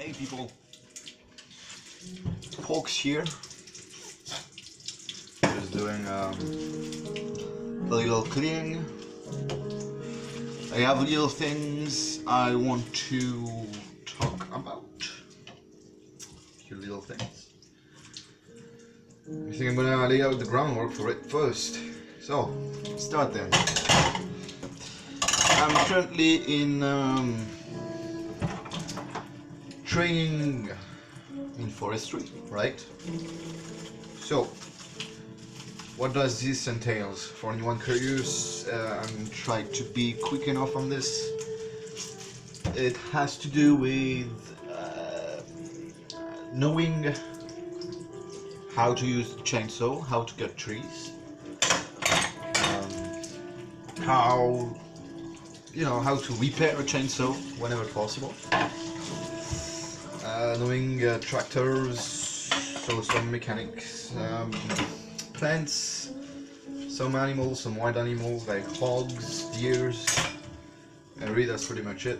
Hey people, Folks here, just doing a little cleaning. I have little things I want to talk about. A few little things. I think I'm gonna lay out the groundwork for it first. So, let's start then. I'm currently in training in forestry, right? So, what does this entails? For anyone curious, I'm trying to be quick enough on this. It has to do with knowing how to use the chainsaw, how to cut trees, how to repair a chainsaw whenever possible. Knowing tractors, so some mechanics, plants, some animals, some wild animals like hogs, deers, and really that's pretty much it.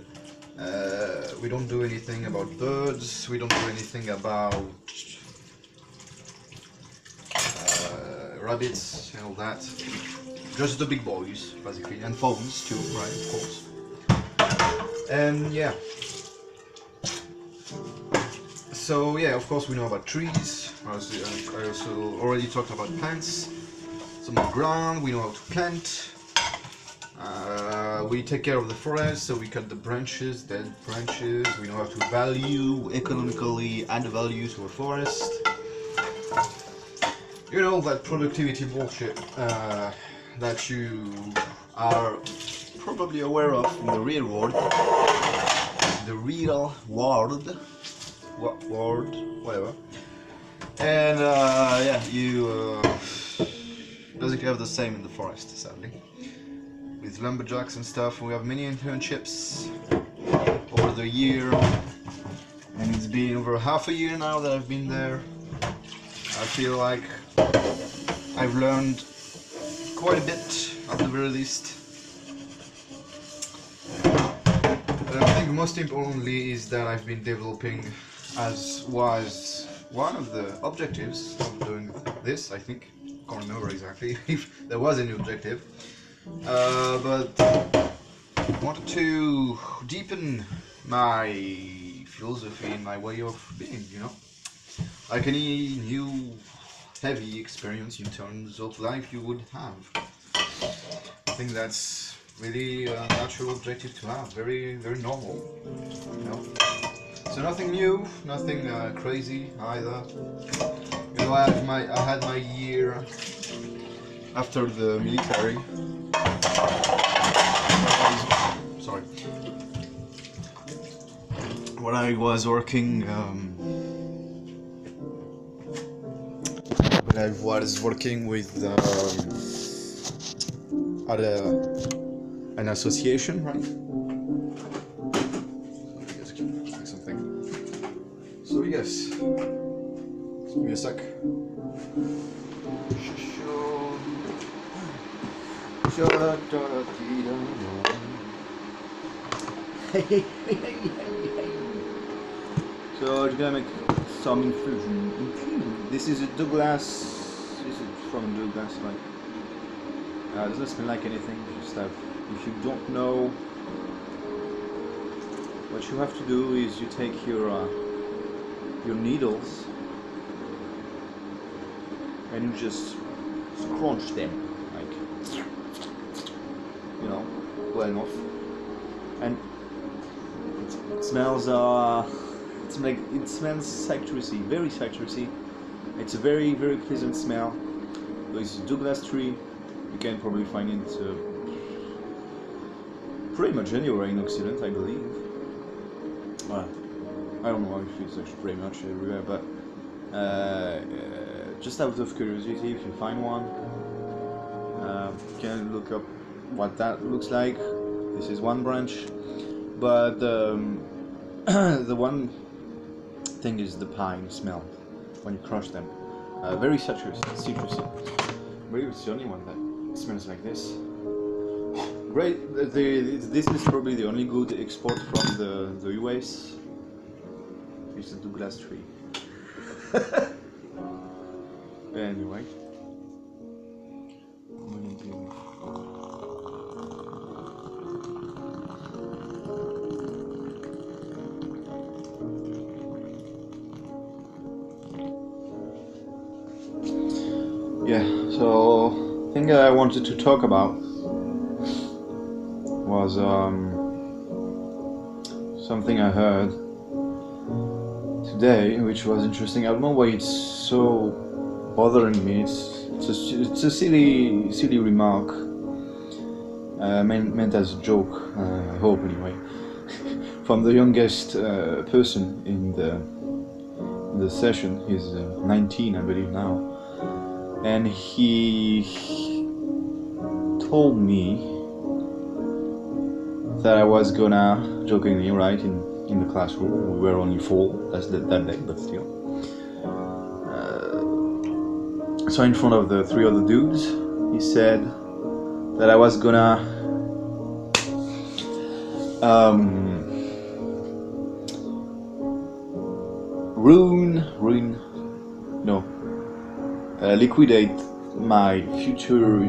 We don't do anything about birds, we don't do anything about rabbits and all that. Just the big boys, basically, and phones too, right, of course. And yeah. So yeah, of course we know about trees. I also already talked about plants. Some on the ground, we know how to plant. We take care of the forest, so we cut the branches, dead branches. We know how to value, economically add value to a forest. You know, that productivity bullshit that you are probably aware of in the real world. The real world. Whatever. And yeah, you basically have the same in the forest, sadly. With lumberjacks and stuff, we have many internships over the year, and it's been over half a year now that I've been there. I feel like I've learned quite a bit, at the very least. But I think most importantly is that I've been developing, as was one of the objectives of doing this, I think. Can't remember exactly if there was any objective. But I wanted to deepen my philosophy and my way of being, you know? Like any new heavy experience in terms of life you would have. I think that's really a natural objective to have, very, very normal, you know? So nothing new, nothing crazy either. You know, I had my year after the military. Sorry. When I was working, with at an association, right? So yes, give me a sec. So I'm gonna make some infusion. This is a Douglas. This is from Douglas. Like, it doesn't smell like anything. Just have. If you don't know, what you have to do is you take your needles and you just scrunch them, like, you know, well enough, and it smells it smells citrusy, very citrusy. It's a very, very pleasant smell. This is Douglas tree. You can probably find it pretty much anywhere in Occident, I believe. Well, I don't know if it's actually pretty much everywhere, but just out of curiosity, if you find one, you can look up what that looks like. This is one branch, but the one thing is the pine smell when you crush them. Very citrusy. Maybe it's the only one that smells like this. Great. This is probably the only good export from the US. It's a Douglas tree. Anyway. Yeah, so the thing that I wanted to talk about was something I heard today, which was interesting. I don't know why it's so bothering me. It's a silly remark, meant as a joke. I hope anyway. From the youngest person in the session. He's 19, I believe now, and he told me that I was gonna, jokingly, right, in the classroom. We were only 4 that day, but still. So in front of the 3 other dudes, he said that I was gonna liquidate my future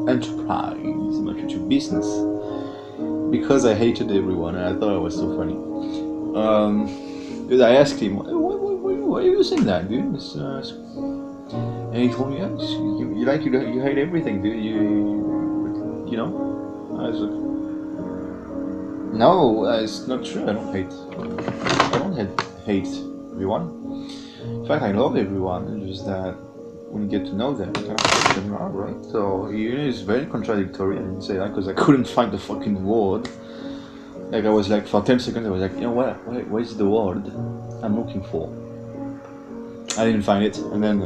enterprise, my future business, because I hated everyone, and I thought it was so funny. Because I asked him, why are you saying that, dude? And he told me, yeah, you hate everything, dude. You know? I was like, no, it's not true. I don't hate everyone. In fact, I love everyone. It's just that when you get to know them, you kind of hate them out, right? So it's very contradictory. I didn't say that because I couldn't find the fucking word. Like, I was like, for 10 seconds, I was like, you know what? Where's the word I'm looking for? I didn't find it, and then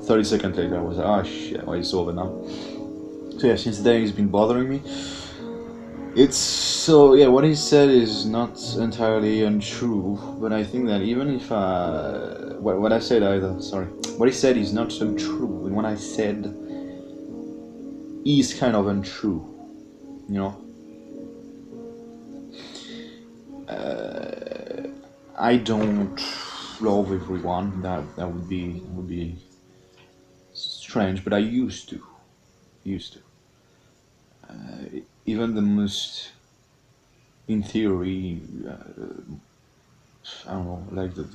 30 seconds later, I was like, oh shit, well, it's over now. So yeah, since then, it's been bothering me. It's so, yeah, what he said is not entirely untrue, but I think that even if what I said either, sorry, what he said is not untrue, and what I said is kind of untrue, you know. I don't love everyone. That would be strange, but I used to. Even the most, in theory, I don't know, like the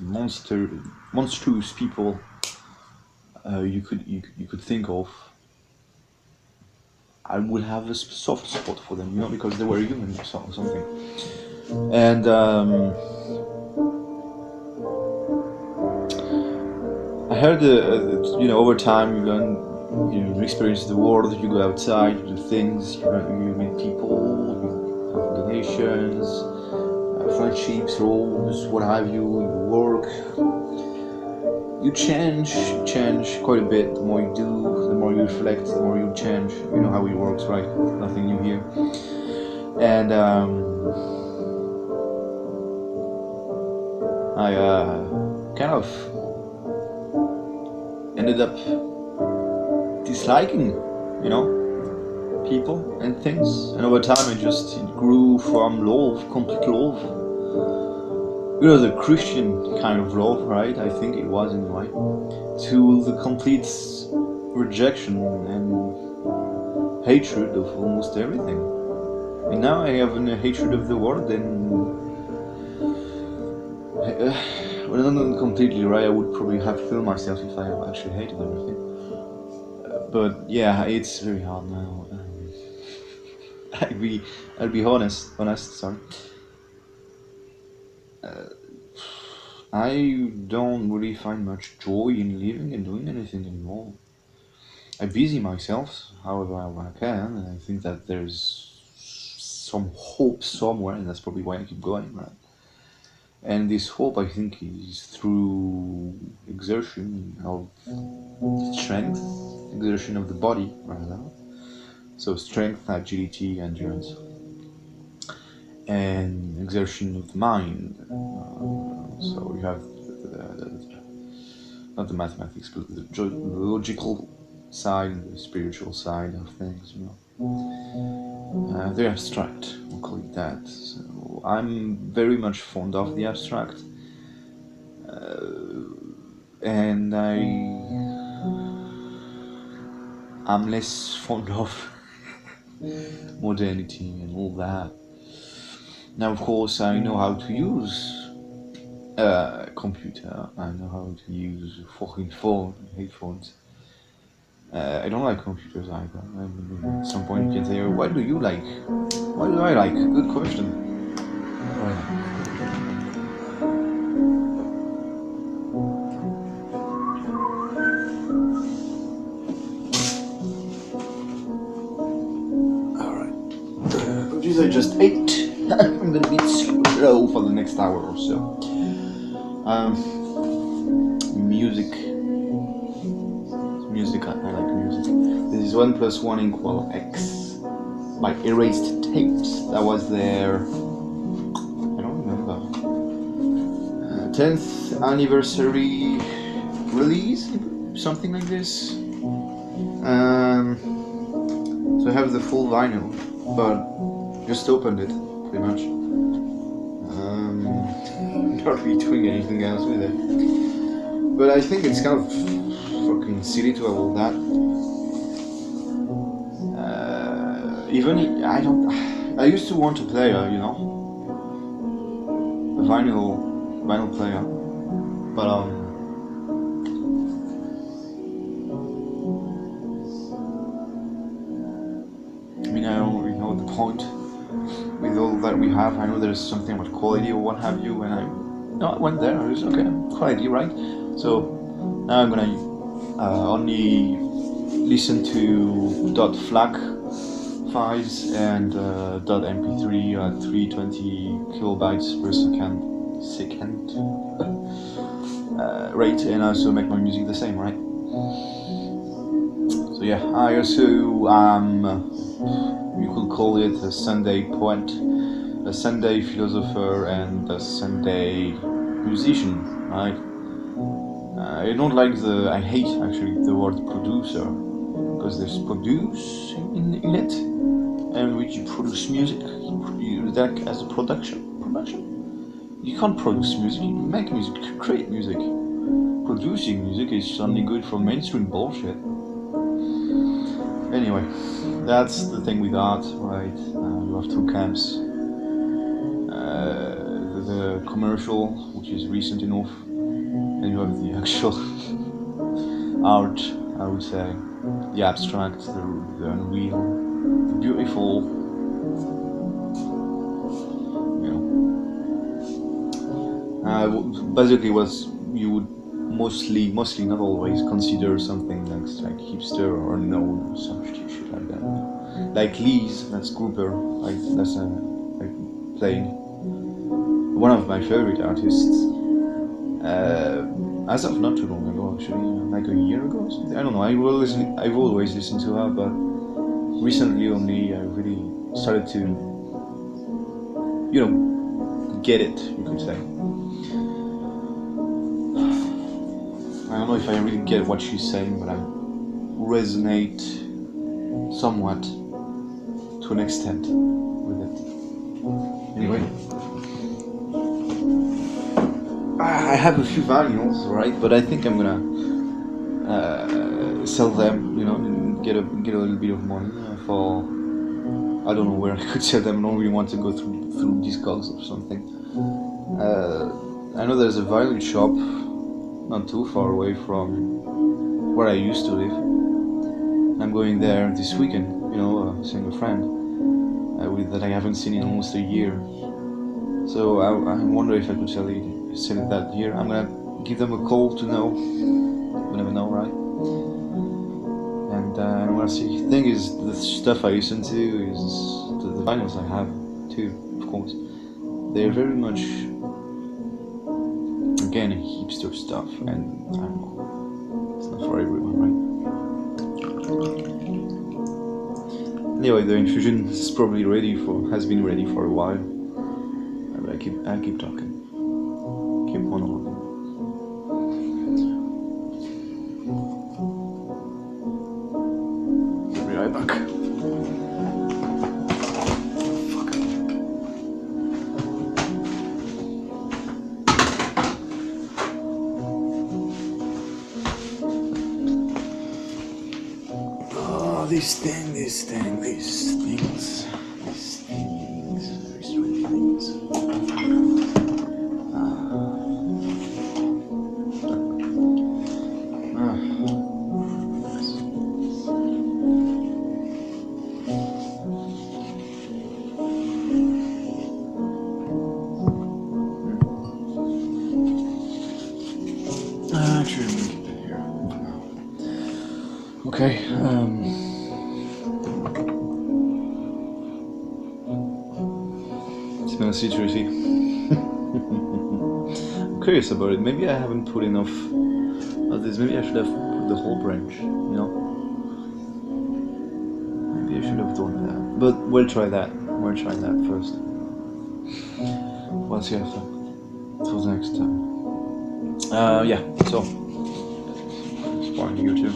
monstrous people you could think of, I would have a soft spot for them, you know, because they were human or something. And I heard, you know, over time you learn, you experience the world, you go outside, you do things, you meet people, you have donations, friendships, roles, what have you, you work. You change quite a bit. The more you do, the more you reflect, the more you change. You know how it works, right? Nothing new here. And I kind of ended up disliking, you know, people and things. And over time, it grew from love, complete love. You know, the Christian kind of love, right? I think it was anyway. To the complete rejection and hatred of almost everything. And now I have a hatred of the world, and well, not completely, right? I would probably have killed myself if I actually hated everything. But yeah, it's very hard now. I'll be honest, sorry. I don't really find much joy in living and doing anything anymore. I busy myself however I can, and I think that there's some hope somewhere, and that's probably why I keep going, right? And this hope, I think, is through exertion of strength, exertion of the body, rather. So strength, agility, endurance, and exertion of the mind. So you have not the mathematics, but the logical side and the spiritual side of things, you know. They're abstract, we'll call it that. So I'm very much fond of the abstract, and I'm less fond of modernity and all that. Now, of course, I know how to use a computer. I know how to use a fucking phone, headphones. I don't like computers either. I mean, at some point you can say, "Why do you like? Why do I like?" Good question. Right. I just ate. I'm gonna be slow for the next hour or so. Music. I like music. This is 1 + 1 = X by Erased Tapes. That was their, I don't remember, 10th anniversary release, something like this. So I have the full vinyl, but just opened it, pretty much. Not really doing anything else with it. But I think it's kind of fucking silly to have all that. I used to want to play a vinyl player, but I mean, I don't really know the point with all that we have. I know there's something about quality or what have you, and I went there. I was okay, quality, right? So now I'm gonna only listen to .FLAC files and .mp3 at 320 kilobytes per second rate, and also make my music the same, right? So yeah, I also you could call it a Sunday poet, a Sunday philosopher, and a Sunday musician, right? I hate actually the word producer, because there's produce in it, and when you produce music, you that as a production. You can't produce music, you make music, you create music. Producing music is only good for mainstream bullshit. Anyway, that's the thing with art, right? You have two camps. The commercial, which is recent enough, and you have the actual art, I would say, the abstract, the unreal, the beautiful, basically was you would mostly not always consider something like hipster or unknown or some shit like that. Like Lee's, that's grouper, that's playing one of my favorite artists. As of not too long ago, actually, like a year ago or something. I don't know. I've always listened to her, but recently only I really started to, get it, you could say. I don't know if I really get what she's saying, but I resonate somewhat to an extent with it. Anyway, I have a few vinyls, right? But I think I'm gonna sell them, and get a little bit of money for. I don't know where I could sell them. I don't really want to go through Discogs or something. I know there's a vinyl shop not too far away from where I used to live. I'm going there this weekend, seeing a friend that I haven't seen in almost a year. So I wonder if I could sell it that year. I'm gonna give them a call to know. You never know, right? And I'm gonna see. The thing is, the stuff I listen to is the vinyls I have too, of course. They're very much, again, hipster stuff, and I don't know, it's not for everyone, right? Anyway, the infusion is probably has been ready for a while. But I keep talking, keep monologuing. I'll be right back. these things, very strange things. Actually, I'm gonna keep it here for now. Okay. Smells citrusy. I'm curious about it. Maybe I haven't put enough of this. Maybe I should have put the whole branch. You know. Maybe I should have done that. But we'll try that. We'll try that first. We'll see after. Till next time. Yeah. So. Spawn here too.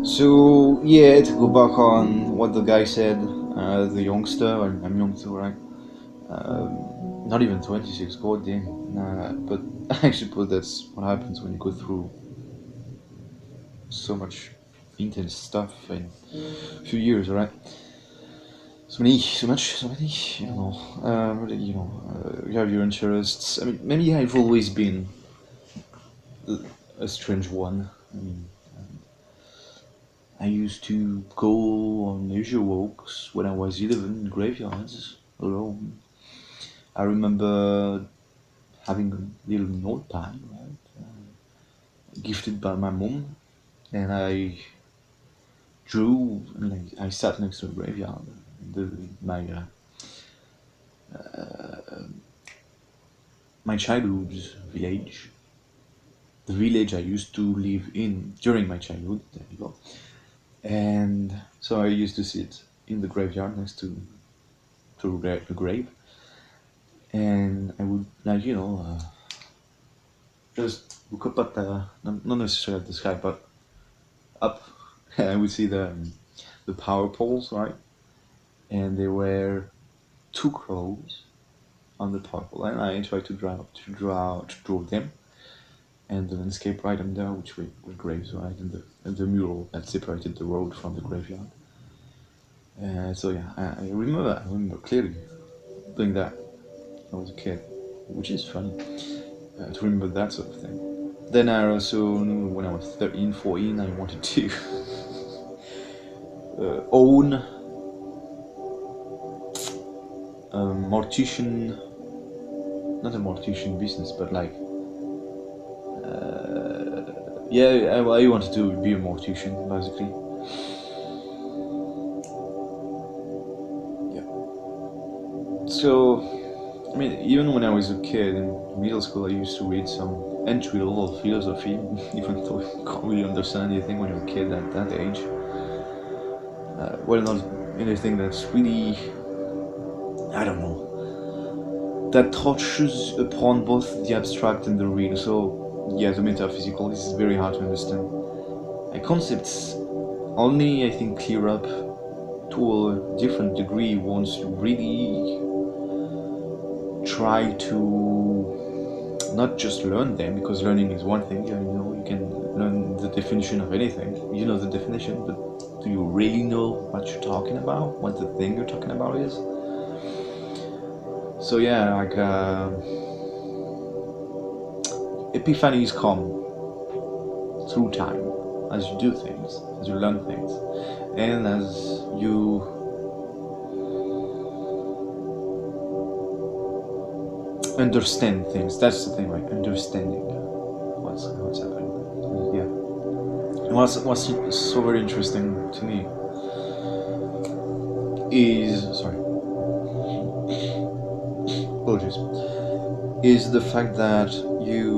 So yeah, to go back on what the guy said, the youngster, I'm youngster, right? Not even 26, god damn. But I suppose that's what happens when you go through so much intense stuff in a few years, right? So many, you don't know, really, you know, you have your interests. I mean, maybe I've always been a strange one. I mean, I used to go on leisure walks when I was 11 in graveyards alone. I remember having a little notepad, right, gifted by my mom, and I drew. I mean, I sat next to a graveyard. My childhood village, the village I used to live in during my childhood. There you go. And so I used to sit in the graveyard next to the grave, and I would, like, you know, just look up at not necessarily at the sky, but up, and I would see the power poles, right? And there were two crows on the power pole, and I tried to draw them, and the landscape right under, which were graves, right, and the mural that separated the road from the graveyard. So yeah, I remember clearly doing that when I was a kid, which is funny to remember that sort of thing. Then I also knew when I was 13, 14, I wanted to own a mortician, not a mortician business, but like, yeah, I wanted to be a mortician, basically. Yeah. So, I mean, even when I was a kid in middle school, I used to read some entry-level philosophy, even though you can't really understand anything when you're a kid at that age. Well, not anything that's really, I don't know, that touches upon both the abstract and the real. So, yeah, the metaphysical is very hard to understand. Concepts only, I think, clear up to a different degree once you really try to not just learn them, because learning is one thing. You know, you can learn the definition of anything. You know the definition, but do you really know what you're talking about? What the thing you're talking about is? So yeah, like epiphanies come through time, as you do things, as you learn things, and as you understand things. That's the thing, right? Understanding what's happening. Yeah. And what's so very interesting to me is, sorry, apologies, is the fact that you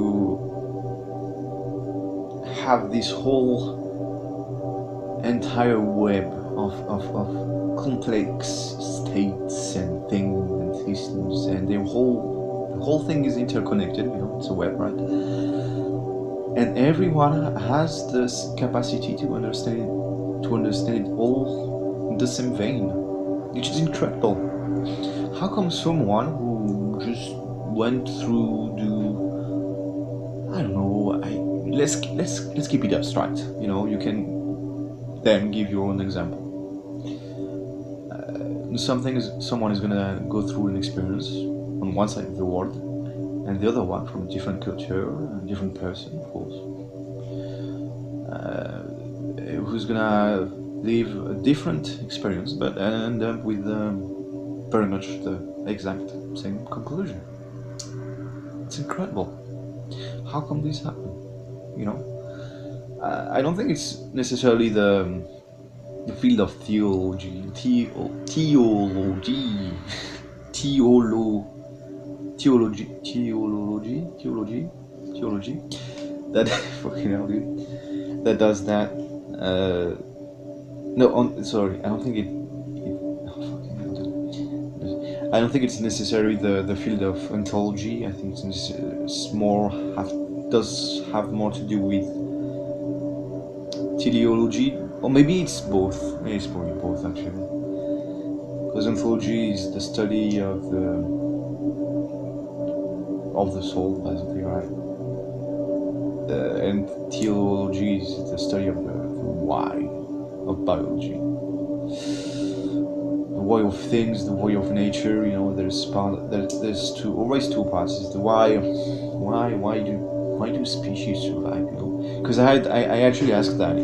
have this whole entire web of complex states and things and systems, and the whole thing is interconnected. You know, it's a web, right? And everyone has this capacity to understand it all in the same vein, which is incredible. How come someone who just went through I don't know, let's keep it abstract. You know, you can then give your own example. Someone is gonna go through an experience on one side of the world, and the other one from a different culture, a different person, of course, who's gonna live a different experience, but end up with very much the exact same conclusion. It's incredible. How come this happened? You know, I don't think it's necessarily the field of theology, theology, theology, that fucking hell, dude, that does that. Sorry, I don't think it. Oh, fucking hell, dude. I don't think it's necessarily the field of ontology. I think it's more does have more to do with teleology, or maybe it's both. Maybe it's probably both actually. Because ontology is the study of the soul, basically, right? And teleology is the study of the why of biology, the why of things, the why of nature. You know, there's always two parts. Is the why do species survive? You know, because I actually asked that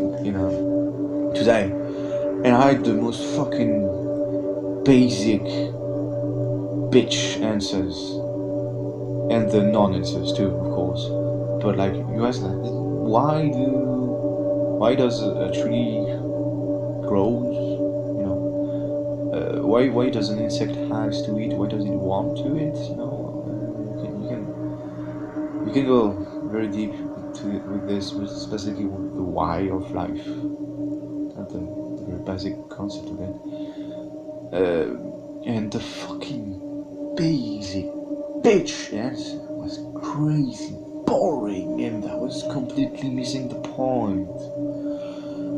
today, and I had the most fucking basic bitch answers, and the non-answers too, of course. But like, you ask that, why does a tree grows? You know, why does an insect has to eat? Why does it want to eat? You know, you can go very deep with this, specifically with the why of life, and the very basic concept of it. And the fucking basic bitch answer was crazy boring, and I was completely missing the point.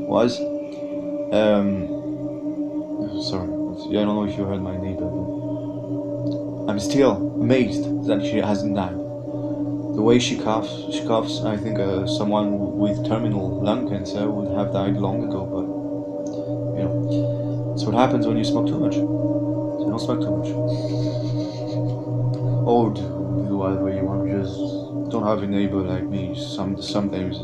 Was sorry, I don't know if you heard my neighbor, but I'm still amazed that she hasn't died. The way she coughs, I think someone with terminal lung cancer would have died long ago, but you know, that's what happens when you smoke too much. So don't smoke too much. Or do whatever you want, just don't have a neighbor like me. Some days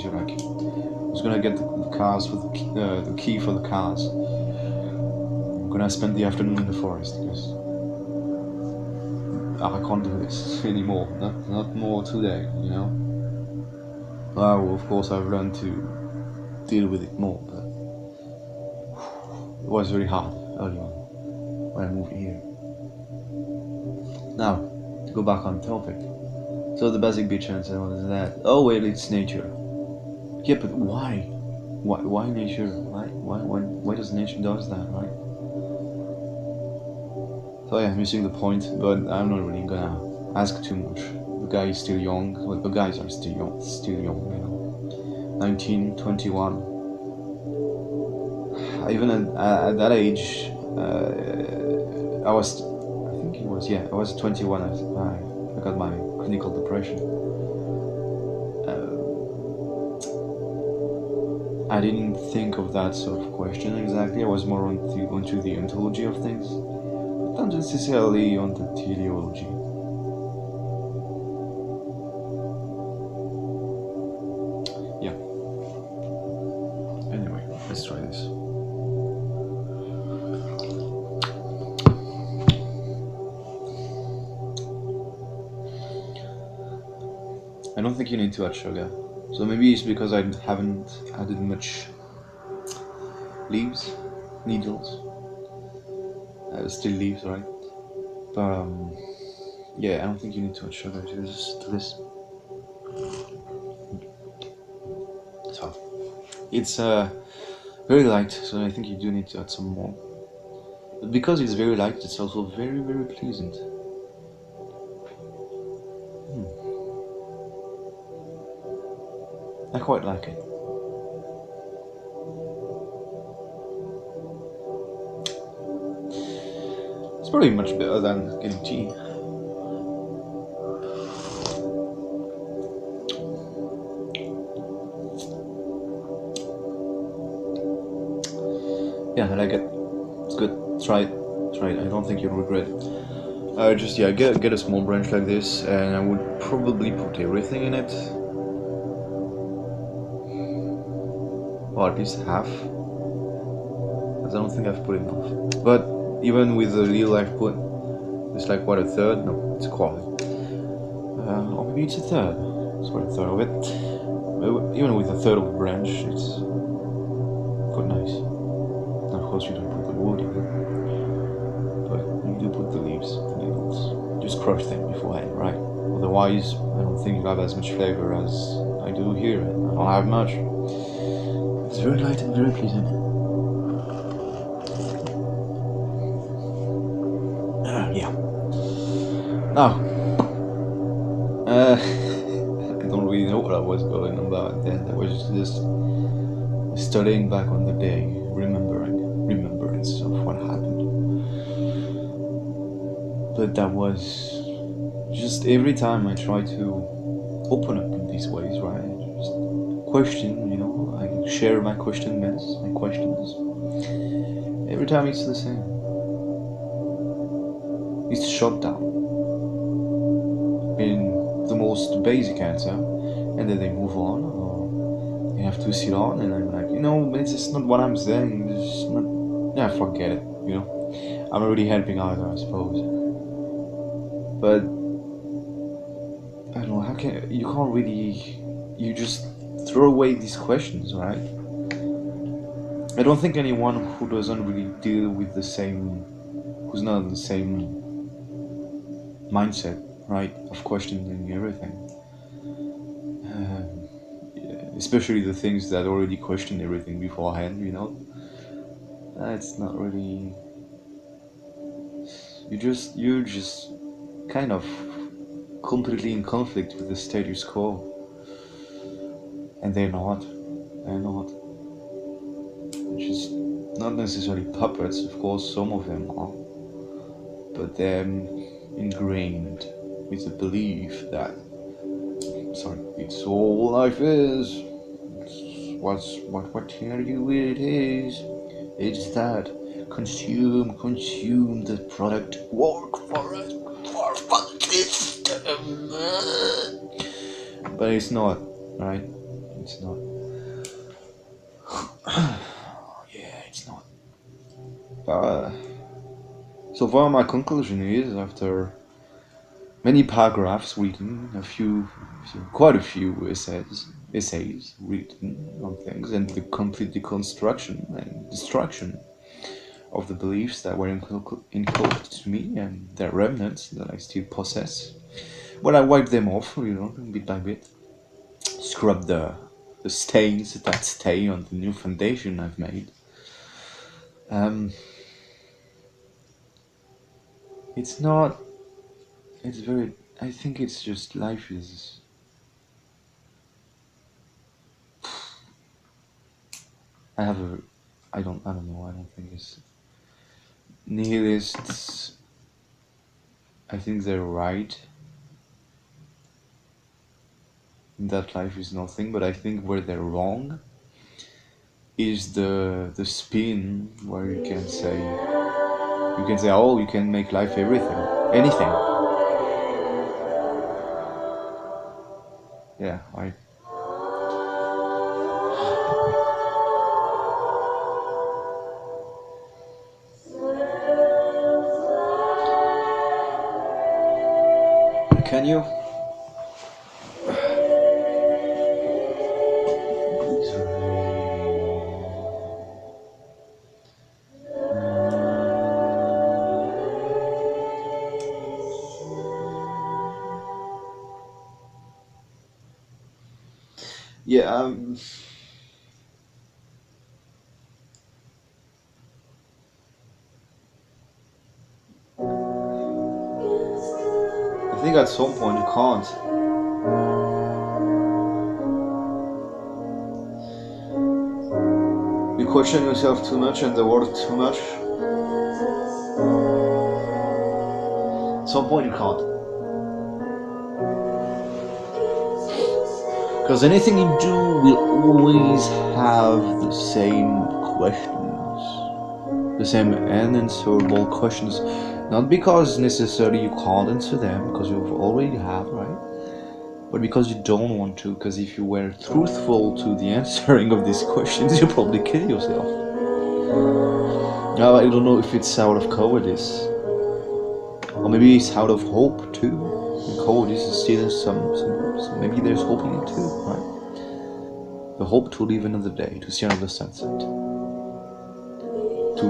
you're like, who's gonna get the cars for the key for the cars? I'm gonna spend the afternoon in the forest because I can't do this anymore. Not more today, you know. Well, of course, I've learned to deal with it more, but it was very hard early on when I moved here. Now, to go back on topic. So the basic bitch answer was that, oh well, it's nature. Yeah, but why? Why nature? Why does nature does that, right? So yeah, missing the point, but I'm not really gonna ask too much. The guy is still young. Well, the guys are still young, you know. 19, 21. Even at that age, I was 21. I got my clinical depression. I didn't think of that sort of question exactly. I was more onto the ontology of things, but not necessarily on the teleology. Yeah. Anyway, let's try this. I don't think you need to add sugar. So maybe it's because I haven't added much leaves, needles. Still leaves, right? But yeah, I don't think you need to add sugar to this. So it's very light, so I think you do need to add some more. But because it's very light, it's also very, very pleasant. I quite like it. It's probably much better than getting tea. Yeah, I like it. It's good. Try it. Try it. I don't think you'll regret it. Just yeah, get a small branch like this, and I would probably put everything in it, or at least half, because I don't think I've put enough. But even with the little I've put, it's like what, a third? No, it's a quarter. Or maybe it's a third. It's what, a third of it. Even with a third of the branch, it's quite nice. Now, of course, you don't put the wood in it, but you do put the leaves, the needles. Just crush them beforehand, right? Otherwise, I don't think you have as much flavor as I do here. I don't have much. It's very light and very pleasant. Yeah. Now, I don't really know what I was going about then. I was just studying back on the day, remembrance of what happened. But that was just every time I try to open up in these ways, right? Just question, you know, I share my questions. Every time it's the same. It's shut down in the most basic answer, and then they move on, or they have to sit on, and I'm like, you know, it's just not what I'm saying. It's just not. Yeah, forget it. You know, I'm already helping out, I suppose. But I don't know. How can you can't really? You just throw away these questions, right? I don't think anyone who doesn't really deal with the same, who's not in the same mindset, right, of questioning everything, yeah, especially the things that already question everything beforehand, you know, it's not really, you're just kind of completely in conflict with the status quo, and they're not, just not necessarily puppets, of course, some of them are, but they're ingrained with the belief that, it's all life is. It's what tell you it is. It's that consume the product, work for us, work for the system. But it's not, right? It's not. Yeah, it's not. So far, my conclusion is, after many paragraphs written, quite a few essays written on things, and the complete deconstruction and destruction of the beliefs that were inculcated to me and their remnants that I still possess. Well, I wipe them off, you know, bit by bit, scrub the stains that stay on the new foundation I've made. It's not. It's very. I think it's just life is. I have a. I don't know. I don't think it's nihilists. I think they're right that life is nothing, but I think where they're wrong is the spin where you can say, oh, you can make life anything. Yeah, I. Can you? Yeah, I think at some point you can't. You question yourself too much and the world too much. At some point you can't. Because anything you do will always have the same questions. the same unanswerable questions, not because necessarily you can't answer them, because you already have, right? But because you don't want to, because if you were truthful to the answering of these questions, you probably kill yourself. Now, I don't know if it's out of cowardice, or maybe it's out of hope too. And cowardice is still some maybe there's hope in it too, right? The hope to live another day, to see another sunset, to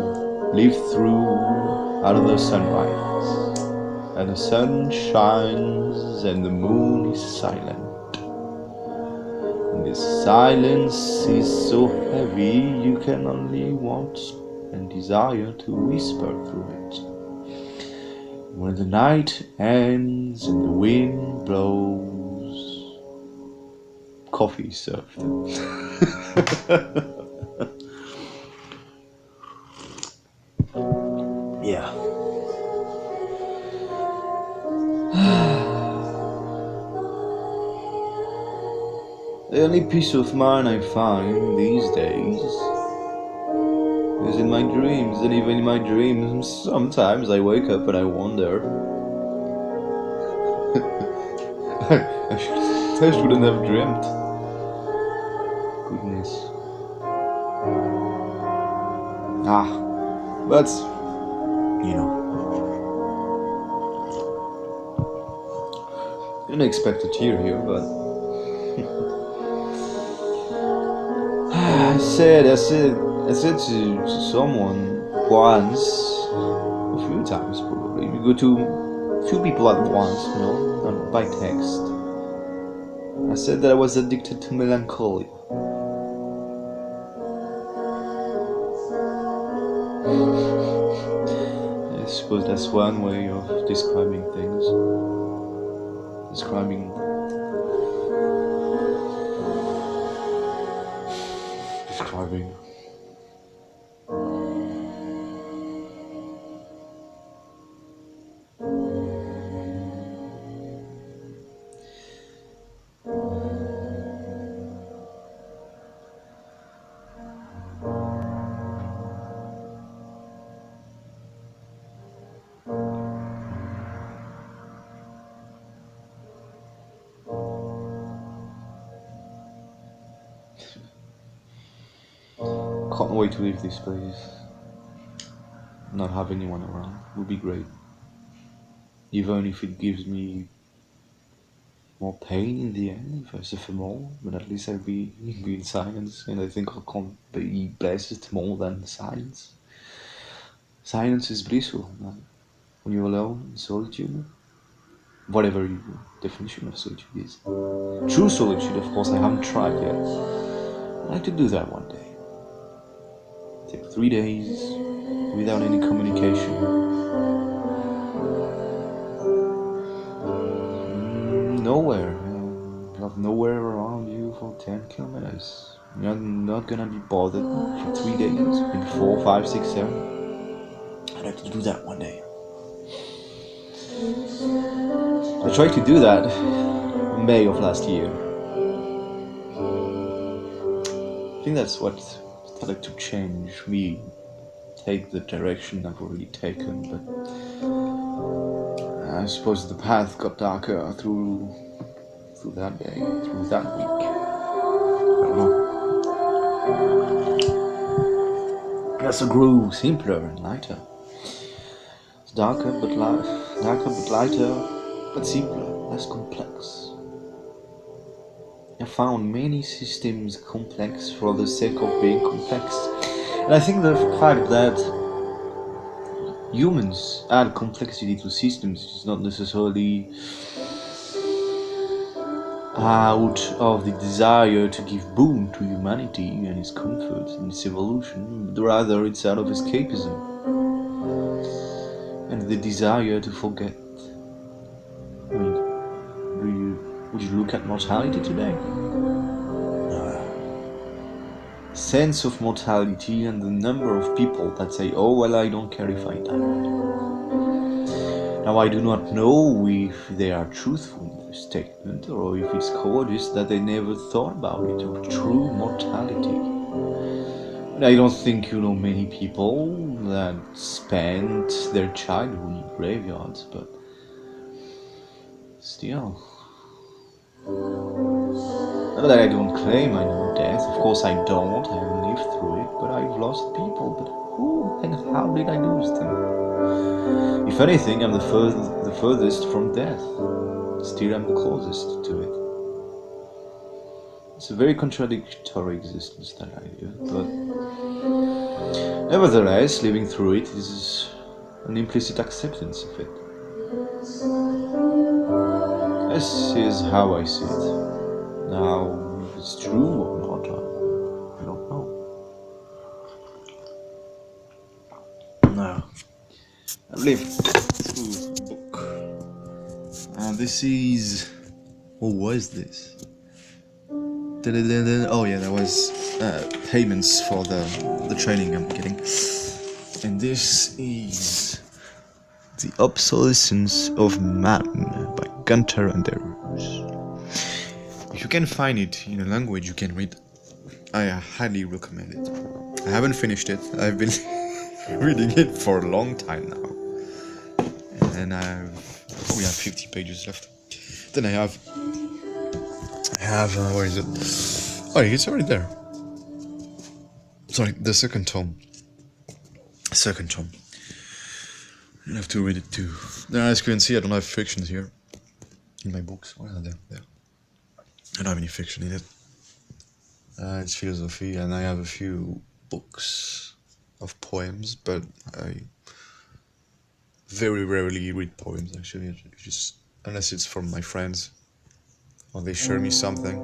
live through another sunrise. And the sun shines and the moon is silent. And this silence is so heavy you can only want and desire to whisper through it. When the night ends and the wind blows, coffee is served. Yeah. The only peace of mind I find these days is in my dreams, and even in my dreams, sometimes I wake up and I wonder. I shouldn't have dreamt. Goodness. But, you know. Didn't expect a tear here, but I said to someone once, a few times probably. We go to a few people at once, you know, not by text. I said that I was addicted to melancholy. I suppose that's one way of describing things. Describing can't wait to leave this place. Not have anyone around would be great. Even if it gives me more pain in the end, if I suffer more, but at least I'll be in silence, and I think I can't be blessed more than silence. Silence is blissful, man. When you're alone in solitude, whatever your definition of solitude is. True solitude, of course, I haven't tried yet. I'd like to do that one day. Take 3 days without any communication. Nowhere. You have nowhere around you for 10 kilometers. You're not gonna be bothered for 3 days, maybe 4, 5, 6, 7. I'd like to do that one day. I tried to do that in May of last year. I think that's what started to change me, take the direction I've already taken, but I suppose the path got darker through that day, through that week. I don't know. It also grew simpler and lighter. It's darker but lighter, but simpler, less complex. I found many systems complex for the sake of being complex. And I think the fact that humans add complexity to systems is not necessarily out of the desire to give boon to humanity and its comfort and its evolution, but rather it's out of escapism and the desire to forget. I mean, would you look at mortality today? Sense of mortality and the number of people that say, oh well, I don't care if I die. Now I do not know if they are truthful in their statement or if it's cowardice that they never thought about it, or true mortality. I don't think you know many people that spent their childhood in graveyards, but still. Not that I don't claim I know death, of course I don't, I haven't lived through it, but I've lost people, but who and how did I lose them? If anything, I'm the furthest from death. Still, I'm the closest to it. It's a very contradictory existence that I live, but nevertheless, living through it is an implicit acceptance of it. This is how I see it. Now, if it's true or not, I don't know. Now, I've lived through a book. This is... What was this? Oh yeah, that was payments for the training I'm getting. And this is The Obsolescence of Man by Gunter and Eros. If you can find it in a language you can read, I highly recommend it. I haven't finished it. I've been reading it for a long time now. And we have 50 pages left. Then I have where is it? Oh, it's already there. Sorry, the second tome. I have to read it too. Now, as you can see, I don't have fictions here in my books. Where are they? There. I don't have any fiction in it. It's philosophy, and I have a few books of poems, but I very rarely read poems. Actually, just unless it's from my friends or they share me something.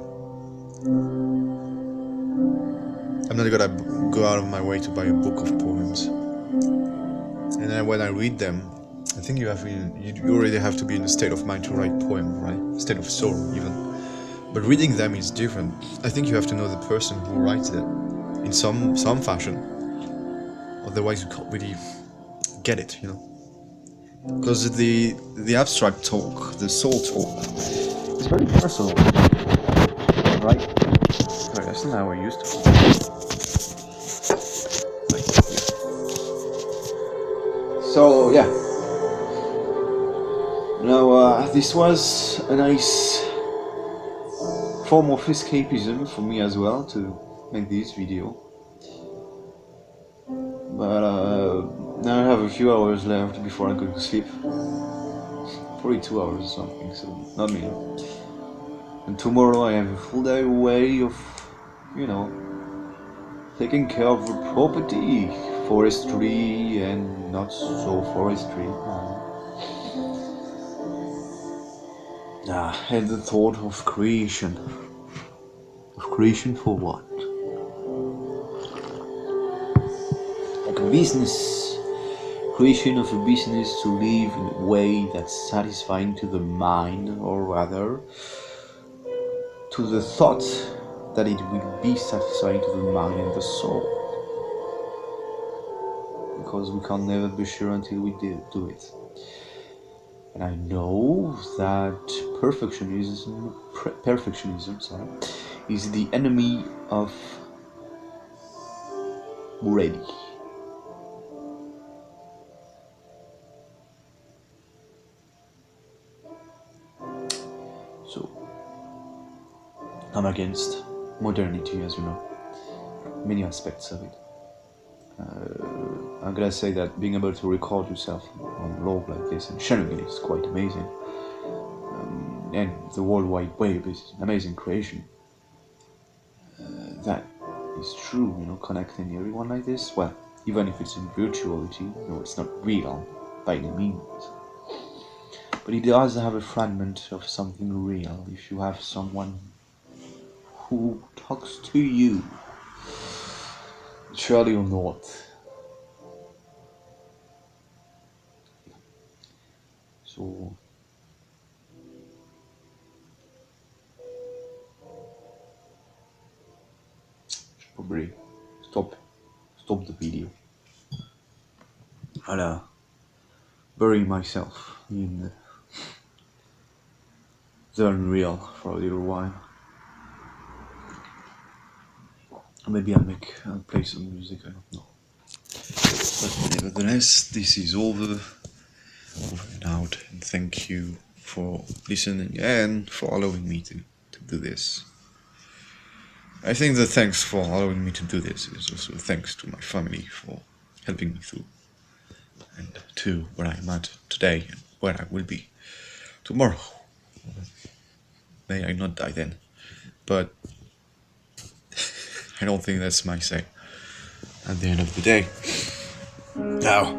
I'm not gonna go out of my way to buy a book of poems. And then when I read them, I think you already have to be in a state of mind to write poem, right? State of soul, even. But reading them is different. I think you have to know the person who writes it in some fashion. Otherwise, you can't really get it, you know. Because the abstract talk, the soul talk, is very personal, right? Sorry, that's not how I used to. So yeah, now this was a nice form of escapism for me as well to make this video. But now I have a few hours left before I go to sleep. Probably 2 hours or something, so not many. And tomorrow I have a full day away of, you know, taking care of the property, forestry and not so forestry. And the thought of creation. Of creation for what? Like a business. Creation of a business to live in a way that's satisfying to the mind, or rather, to the thought that it will be satisfying to the mind and the soul. Because we can never be sure until we do it. And I know that perfectionism is the enemy of ready. So I'm against modernity, as you know, many aspects of it. I'm gonna say that being able to record yourself on a log like this and sharing it is quite amazing. And the World Wide Web is an amazing creation. That is true, you know, connecting everyone like this. Well, even if it's in virtuality, you know, it's not real by any means. But it does have a fragment of something real if you have someone who talks to you, surely or not. So should probably stop the video. I'll bury myself in the unreal for a little while. Maybe I'll play some music, I don't know. But nevertheless, this is over and out, and thank you for listening and for allowing me to do this. I think the thanks for allowing me to do this is also thanks to my family for helping me through, and to where I'm at today and where I will be tomorrow. May I not die then, but I don't think that's my say at the end of the day. Now,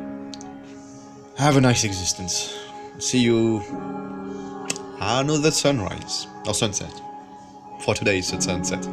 have a nice existence. See you another sunrise or sunset. For today it's a sunset.